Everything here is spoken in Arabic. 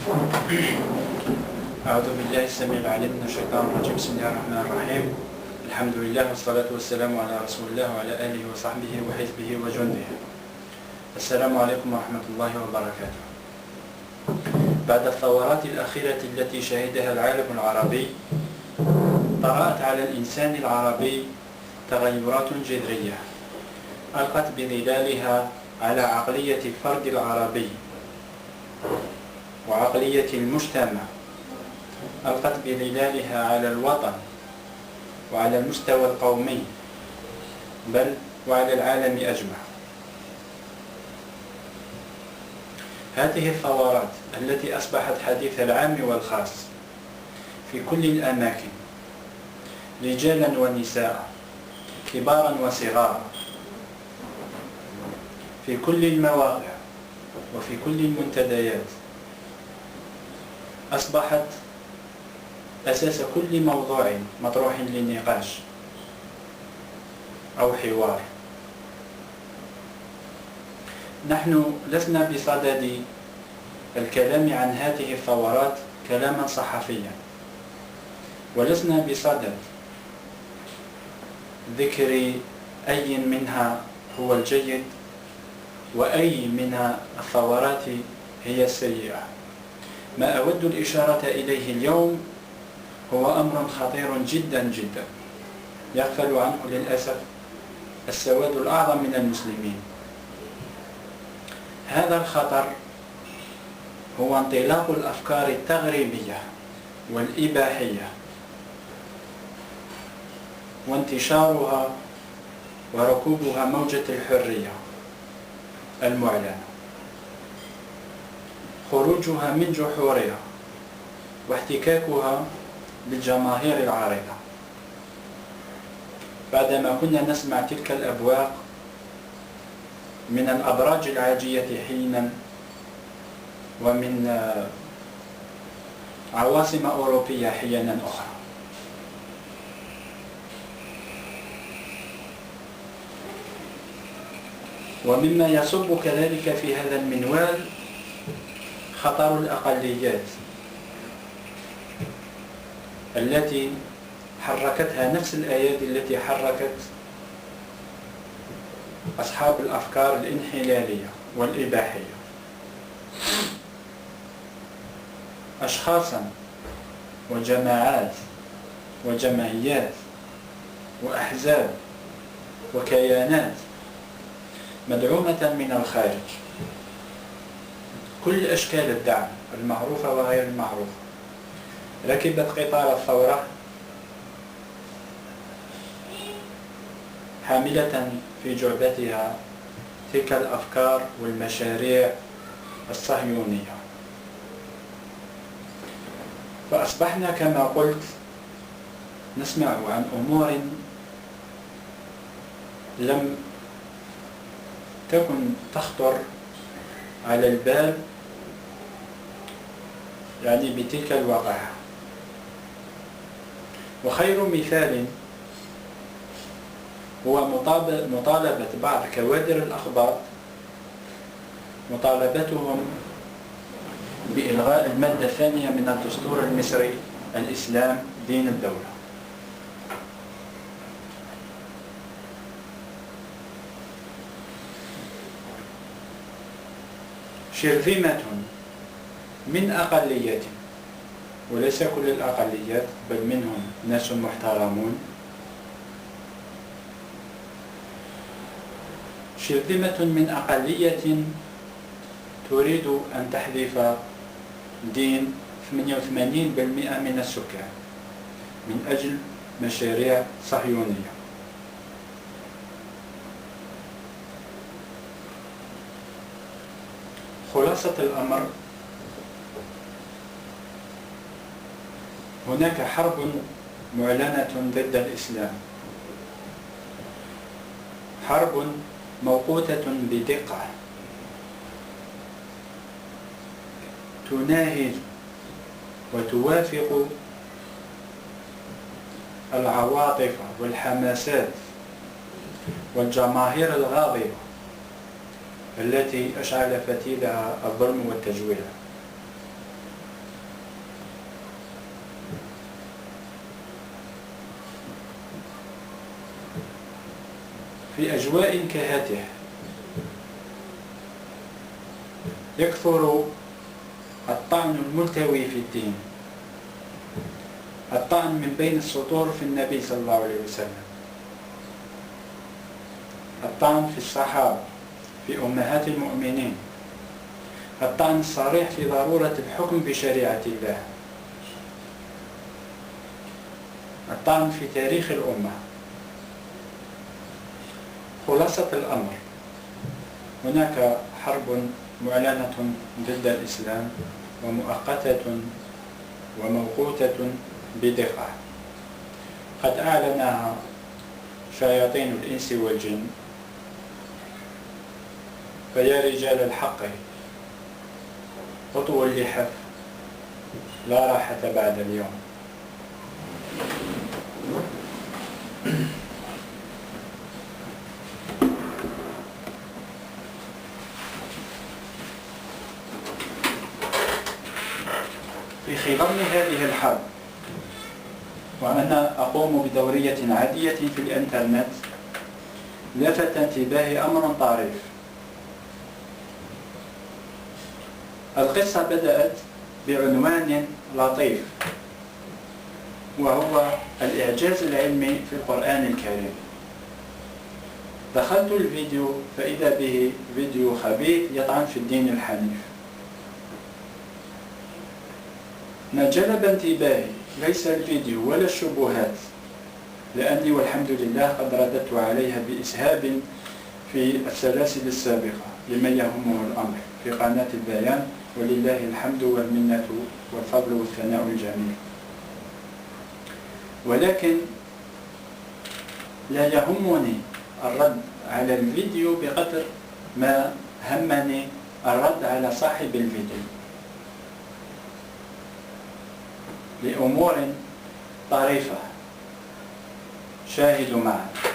أعوذ بالله السميع العليم من الشيطان الرجيم. بسم الله الرحمن الرحيم. الحمد لله والصلاة والسلام على رسول الله وعلى آله وصحبه وحزبه وجنده. السلام عليكم ورحمة الله وبركاته. بعد الثورات الأخيرة التي شهدها العالم العربي، طرأت على الإنسان العربي تغيرات جذرية ألقت بظلالها على عقلية الفرد العربي وعقلية المجتمع، ألقت بظلالها على الوطن وعلى المستوى القومي، بل وعلى العالم أجمع. هذه الثورات التي أصبحت حديث العام والخاص في كل الأماكن، رجالا ونساء، كبارا وصغارا، في كل المواقع وفي كل المنتديات، أصبحت أساس كل موضوع مطروح للنقاش أو حوار. نحن لسنا بصدد الكلام عن هذه الثورات كلاما صحفيا، ولسنا بصدد ذكر أي منها هو الجيد وأي من الثورات هي السيئة. ما أود الإشارة إليه اليوم هو أمر خطير جدا جدا يغفل عنه للأسف السواد الأعظم من المسلمين. هذا الخطر هو انطلاق الأفكار التغريبية والإباحية وانتشارها وركوبها موجة الحرية المعلنة، خروجها من جحورها واحتكاكها بالجماهير العارضة. بعدما كنا نسمع تلك الأبواق من الأبراج العاجية حينا ومن عواصم أوروبية حينا أخرى، ومما يصب كذلك في هذا المنوال خطر الأقليات التي حركتها نفس الأيادي التي حركت أصحاب الأفكار الانحلالية والإباحية. أشخاصا وجماعات وجمعيات وأحزاب وكيانات مدعومة من الخارج، كل أشكال الدعم المعروفة وغير المعروفة ركبت قطار الثورة حاملة في جعبتها تلك الأفكار والمشاريع الصهيونية. فأصبحنا كما قلت نسمع عن أمور لم تكن تخطر على البال بتلك الواقعة. وخير مثال هو مطالبة بعض كوادر الأخبار، مطالبتهم بإلغاء المادة الثانية من الدستور المصري: الإسلام دين الدولة. شرذمة من أقليات، وليس كل الأقليات بل منهم ناس محترمون، شرذمة من أقلية تريد أن تحذف دين 88% من السكان من أجل مشاريع صهيونية. خلاصة الأمر، هناك حرب معلنة ضد الإسلام، حرب موقوتة بدقة تناهز وتوافق العواطف والحماسات والجماهير الغاضبة التي أشعل فتيلها الظلم والتجويع. في أجواء كهاته يكثر الطعن الملتوي في الدين، الطعن من بين السطور في النبي صلى الله عليه وسلم، الطعن في الصحابة، في أمهات المؤمنين، الطعن الصريح في ضرورة الحكم بشريعة الله، الطعن في تاريخ الأمة. خلاصة الأمر، هناك حرب معلنة ضد الإسلام ومؤقتة وموقوتة بدقة، قد أعلنها شياطين الإنس والجن. فيا رجال الحق خطوا اللحف، لا راحة بعد اليوم. في خضم هذه الحرب وأنا أقوم بدورية عادية في الإنترنت، لفت انتباهي أمر طريف. القصة بدأت بعنوان لطيف، وهو الإعجاز العلمي في القرآن الكريم. دخلت الفيديو فإذا به فيديو خبيث يطعن في الدين الحنيف. ما جلب انتباهي ليس الفيديو ولا الشبهات، لأني والحمد لله قد رددت عليها بإسهاب في السلاسل السابقة لمن يهمه الأمر في قناة البيان، ولله الحمد والمنة والفضل والثناء الجميل. ولكن لا يهمني الرد على الفيديو بقدر ما همني الرد على صاحب الفيديو لأمور طريفة. شاهدوا معنا.